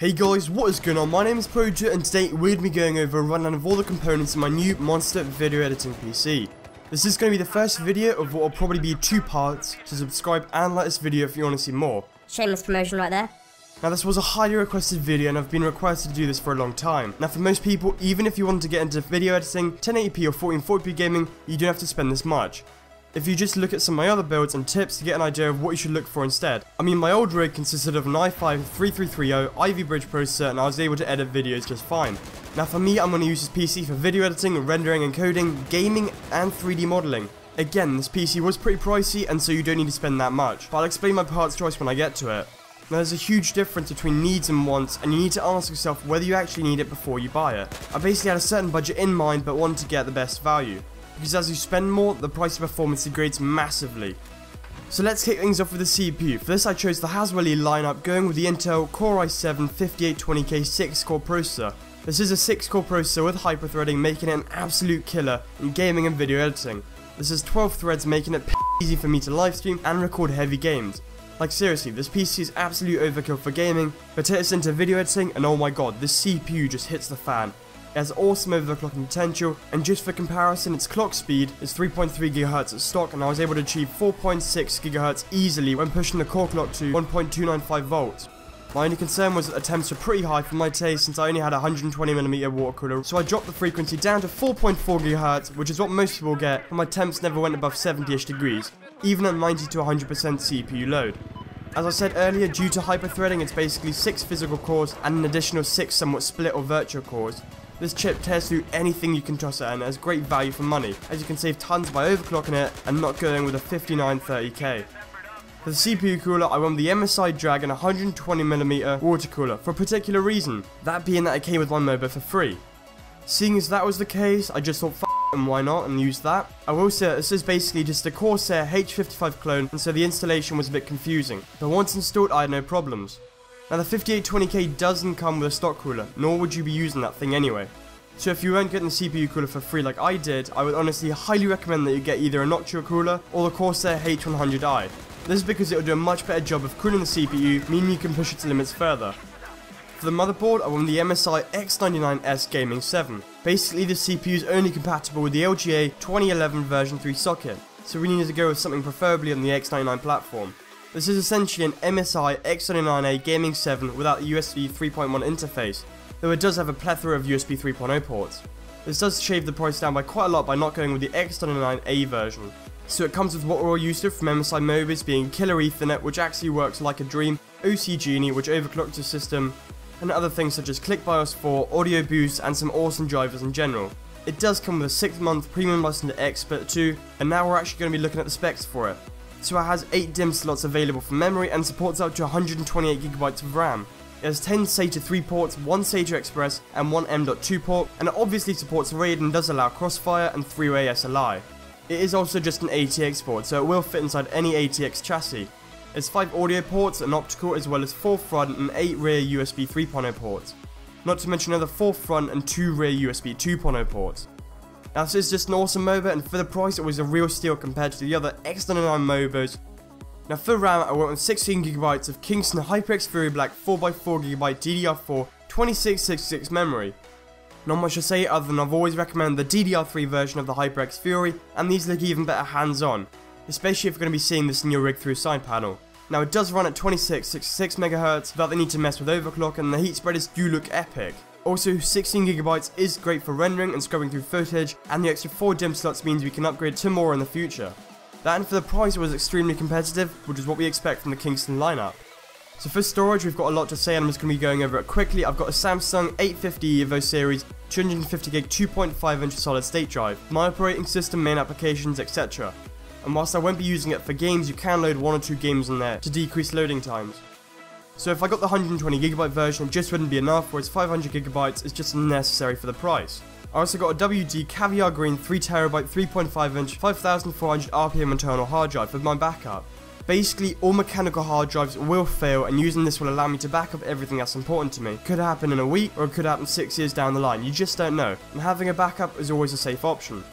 Hey guys, what is going on? My name is Proto and today we're going to be going over a rundown of all the components in my new monster video editing PC. This is going to be the first video of what will probably be 2 parts, so subscribe and like this video if you want to see more. Shameless promotion right there. Now this was a highly requested video and I've been requested to do this for a long time. Now for most people, even if you want to get into video editing, 1080p or 1440p gaming, you don't have to spend this much. If you just look at some of my other builds and tips to get an idea of what you should look for instead. I mean, my old rig consisted of an i5-3330 Ivy Bridge processor and I was able to edit videos just fine. Now for me, I'm going to use this PC for video editing, rendering and coding, gaming and 3D modeling. Again, this PC was pretty pricey and so you don't need to spend that much, but I'll explain my parts choice when I get to it. Now there's a huge difference between needs and wants and you need to ask yourself whether you actually need it before you buy it. I basically had a certain budget in mind but wanted to get the best value. Because as you spend more, the price of performance degrades massively. So let's kick things off with the CPU. For this I chose the Haswell lineup, going with the Intel Core i7-5820K 6-core processor. This is a 6-core processor with hyper-threading, making it an absolute killer in gaming and video editing. This has 12 threads, making it easy for me to livestream and record heavy games. Like seriously, this PC is absolute overkill for gaming, but hit us into video editing and oh my god, this CPU just hits the fan. It has awesome overclocking potential, and just for comparison, its clock speed is 3.3 GHz at stock, and I was able to achieve 4.6 GHz easily when pushing the core clock to 1.295 volts. My only concern was that the temps were pretty high for my taste since I only had a 120mm water cooler, so I dropped the frequency down to 4.4 GHz, which is what most people get, and my temps never went above 70ish degrees, even at 90 to 100% CPU load. As I said earlier, due to hyper-threading, it's basically 6 physical cores and an additional 6 somewhat split or virtual cores. This chip tears through anything you can toss at and has great value for money, as you can save tons by overclocking it and not going with a 5930K. For the CPU cooler, I went with the MSI Dragon 120mm water cooler for a particular reason, that being that it came with my MOBA for free. Seeing as that was the case, I just thought and why not and use that. I will say that this is basically just a Corsair H55 clone and so the installation was a bit confusing, but once installed I had no problems. Now the 5820K doesn't come with a stock cooler, nor would you be using that thing anyway. So if you weren't getting the CPU cooler for free like I did, I would honestly highly recommend that you get either a Noctua cooler or the Corsair H100i. This is because it will do a much better job of cooling the CPU, meaning you can push its limits further. For the motherboard, I went with the MSI X99 Gaming 7. Basically this CPU is only compatible with the LGA 2011 version 3 socket, so we needed to go with something preferably on the X99 platform. This is essentially an MSI X99 Gaming 7 without the USB 3.1 interface, though it does have a plethora of USB 3.0 ports. This does shave the price down by quite a lot by not going with the X99A version. So it comes with what we're all used to from MSI MOBAs, being Killer Ethernet, which actually works like a dream, OC Genie, which overclocks the system, and other things such as ClickBIOS 4, Audio Boost, and some awesome drivers in general. It does come with a 6-month premium license to Expert 2, and now we're actually going to be looking at the specs for it. So it has 8 DIMM slots available for memory and supports up to 128GB of RAM. It has 10 SATA 3 ports, 1 SATA Express and 1 M.2 port, and it obviously supports RAID and does allow crossfire and 3-way SLI. It is also just an ATX board, so it will fit inside any ATX chassis. It has 5 audio ports, an optical, as well as 4 front and 8 rear USB 3.0 ports. Not to mention another 4 front and 2 rear USB 2.0 ports. Now this is just an awesome MOBA, and for the price it was a real steal compared to the other X99 MOBAs. Now for RAM, I went with 16GB of Kingston HyperX Fury Black 4x4GB DDR4 2666 memory. Not much to say other than I've always recommended the DDR3 version of the HyperX Fury, and these look even better hands-on, especially if you're going to be seeing this in your rig through a side panel. Now it does run at 2666 MHz without the need to mess with overclock, and the heat spreaders do look epic. Also, 16GB is great for rendering and scrubbing through footage, and the extra 4 DIMM slots means we can upgrade to more in the future. That, and for the price, it was extremely competitive, which is what we expect from the Kingston lineup. So for storage, we've got a lot to say and I'm just going to be going over it quickly. I've got a Samsung 850 EVO series 250GB 2.5-inch solid state drive, my operating system, main applications, etc. And whilst I won't be using it for games, you can load 1 or 2 games in there to decrease loading times. So if I got the 120GB version, it just wouldn't be enough, whereas 500GB is just necessary for the price. I also got a WD Caviar Green 3TB 3.5-inch 5400 RPM internal hard drive for my backup. Basically, all mechanical hard drives will fail, and using this will allow me to back up everything that's important to me. Could happen in a week, or it could happen 6 years down the line, you just don't know, and having a backup is always a safe option.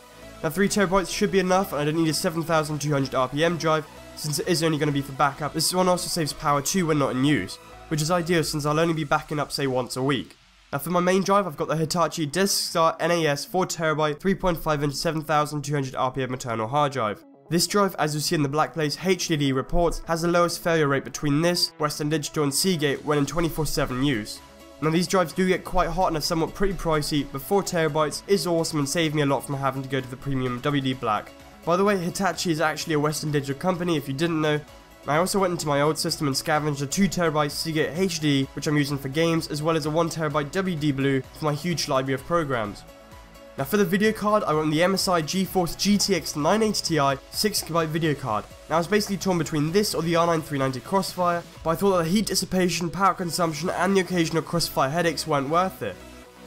Now 3TB should be enough, and I don't need a 7200 RPM drive, since it is only going to be for backup. This one also saves power too when not in use. which is ideal since I'll only be backing up say once a week. Now for my main drive, I've got the Hitachi DiskStar NAS 4TB 3.5 inch 7200 RPM internal hard drive. This drive, as you see in the Blackplace HDD reports, has the lowest failure rate between this, Western Digital and Seagate when in 24/7 use. Now these drives do get quite hot and are somewhat pretty pricey, but 4TB is awesome and saved me a lot from having to go to the premium WD Black. By the way, Hitachi is actually a Western Digital company if you didn't know. I also went into my old system and scavenged a 2TB Seagate HD, which I'm using for games, as well as a 1TB WD Blue for my huge library of programs. Now for the video card, I went with the MSI GeForce GTX 980 Ti 6GB video card. Now I was basically torn between this or the R9 390 Crossfire, but I thought that the heat dissipation, power consumption and the occasional crossfire headaches weren't worth it.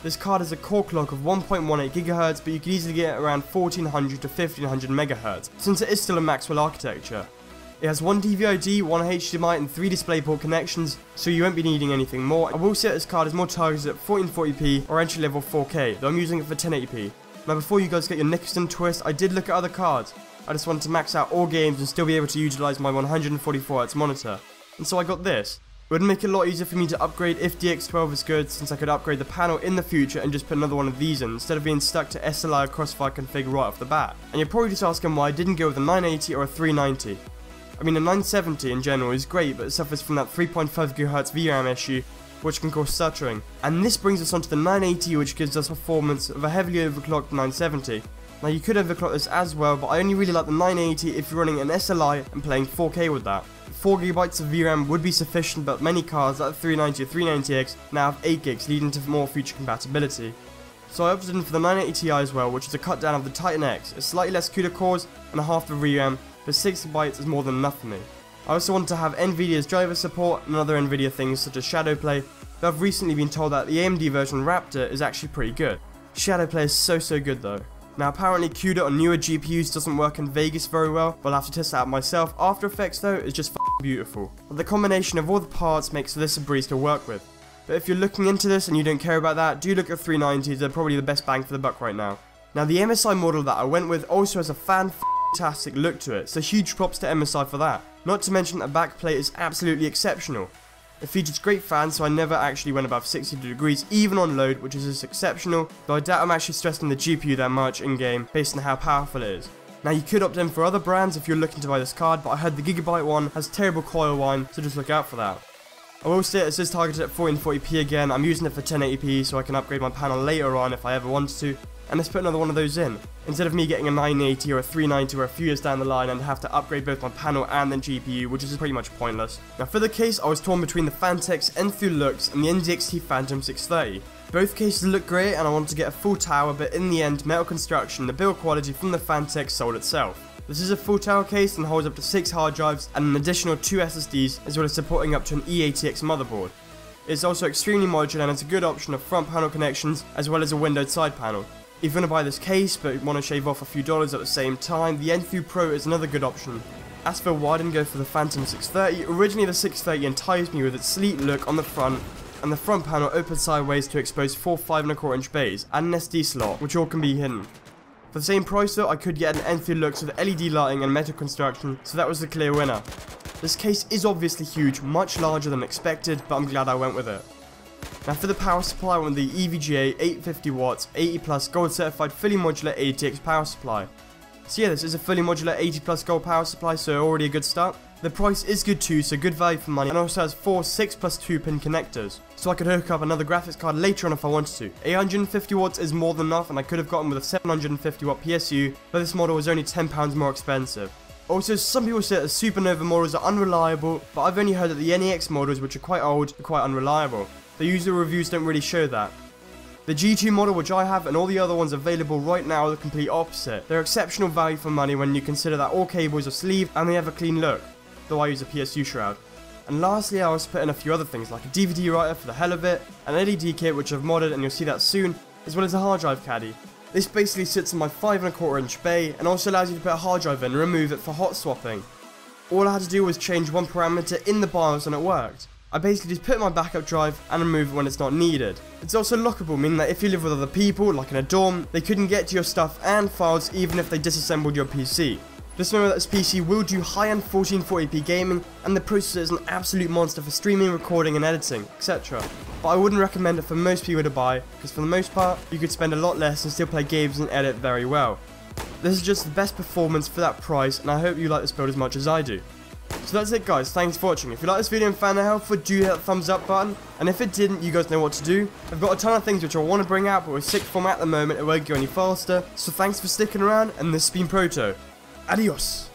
This card has a core clock of 1.18 GHz, but you can easily get around 1400 to 1500 MHz, since it is still a Maxwell architecture. It has one DVI-D, one HDMI and 3 DisplayPort connections, so you won't be needing anything more. I will say that this card is more targeted at 1440p or entry level 4K, though I'm using it for 1080p. Now before you guys get your Nicholson twist, I did look at other cards. I just wanted to max out all games and still be able to utilise my 144Hz monitor. And so I got this. It would make it a lot easier for me to upgrade if DX12 is good, since I could upgrade the panel in the future and just put another one of these in, instead of being stuck to SLI or Crossfire config right off the bat. And you're probably just asking why I didn't go with a 980 or a 390. I mean, a 970 in general is great, but it suffers from that 3.5 GHz VRAM issue, which can cause stuttering. And this brings us onto the 980, which gives us performance of a heavily overclocked 970. Now you could overclock this as well, but I only really like the 980 if you're running an SLI and playing 4K with that. 4GB of VRAM would be sufficient, but many cards like the 390 or 390X now have 8GB, leading to more future compatibility. So I opted in for the 980 Ti as well, which is a cut down of the Titan X. It's slightly less CUDA cores and a half the VRAM, but 6GB is more than enough for me. I also want to have Nvidia's driver support and other Nvidia things such as Shadowplay, though I've recently been told that the AMD version Raptor is actually pretty good. Shadowplay is so good though. Now apparently CUDA on newer GPUs doesn't work in Vegas very well, but I'll have to test it out myself. After Effects though is just beautiful. But the combination of all the parts makes this a breeze to work with. But if you're looking into this and you don't care about that, do look at 390s, they're probably the best bang for the buck right now. Now the MSI model that I went with also has a fantastic look to it, so huge props to MSI for that. Not to mention that the backplate is absolutely exceptional. It features great fans, so I never actually went above 60 degrees even on load, which is just exceptional, though I doubt I'm actually stressing the GPU that much in game based on how powerful it is. Now you could opt in for other brands if you're looking to buy this card, but I heard the Gigabyte one has terrible coil whine, so just look out for that. I will say it is targeted at 1440p again. I'm using it for 1080p so I can upgrade my panel later on if I ever wanted to, and let's put another one of those in, instead of me getting a 980 or a 390 or a few years down the line and have to upgrade both my panel and the GPU, which is pretty much pointless. Now for the case, I was torn between the Phanteks Enthuse Lux and the NZXT Phantom 630. Both cases look great and I wanted to get a full tower, but in the end, metal construction, the build quality from the Phanteks sold itself. This is a full tower case and holds up to 6 hard drives and an additional 2 SSDs, as well as supporting up to an E80X motherboard. It's also extremely modular and it's a good option of front panel connections as well as a windowed side panel. If you want to buy this case but want to shave off a few dollars at the same time, the Enthuse Pro is another good option. As for why I didn't go for the Phantom 630, originally the 630 enticed me with its sleek look on the front, and the front panel opens sideways to expose 4 5¼ inch bays and an SD slot, which all can be hidden. For the same price though, I could get an Enthuse Lux with LED lighting and metal construction, so that was the clear winner. This case is obviously huge, much larger than expected, but I'm glad I went with it. Now for the power supply, I went with the EVGA 850 watts, 80 plus gold certified fully modular ATX power supply. So yeah, this is a fully modular 80 plus gold power supply, so already a good start. The price is good too, so good value for money, and also has 4 6 plus 2 pin connectors, so I could hook up another graphics card later on if I wanted to. 850 watts is more than enough, and I could have gotten with a 750 watt PSU, but this model was only £10 more expensive. Also, some people say that the Supernova models are unreliable, but I've only heard that the NEX models, which are quite old, are quite unreliable. The user reviews don't really show that. The G2 model, which I have, and all the other ones available right now, are the complete opposite. They're exceptional value for money when you consider that all cables are sleeved and they have a clean look, though I use a PSU shroud. And lastly, I also put in a few other things like a DVD writer for the hell of it, an LED kit which I've modded and you'll see that soon, as well as a hard drive caddy. This basically sits in my 5¼ inch bay and also allows you to put a hard drive in and remove it for hot swapping. All I had to do was change one parameter in the BIOS and it worked. I basically just put my backup drive and remove it when it's not needed. It's also lockable, meaning that if you live with other people, like in a dorm, they couldn't get to your stuff and files even if they disassembled your PC. Just remember that this PC will do high-end 1440p gaming, and the processor is an absolute monster for streaming, recording and editing, etc. But I wouldn't recommend it for most people to buy, because for the most part, you could spend a lot less and still play games and edit very well. This is just the best performance for that price, and I hope you like this build as much as I do. So that's it guys, thanks for watching. If you like this video and found it helpful, do hit that thumbs up button, and if it didn't, you guys know what to do. I've got a ton of things which I want to bring out, but with 6 format at the moment, it won't go any faster, so thanks for sticking around, and this has been Proto. Adios!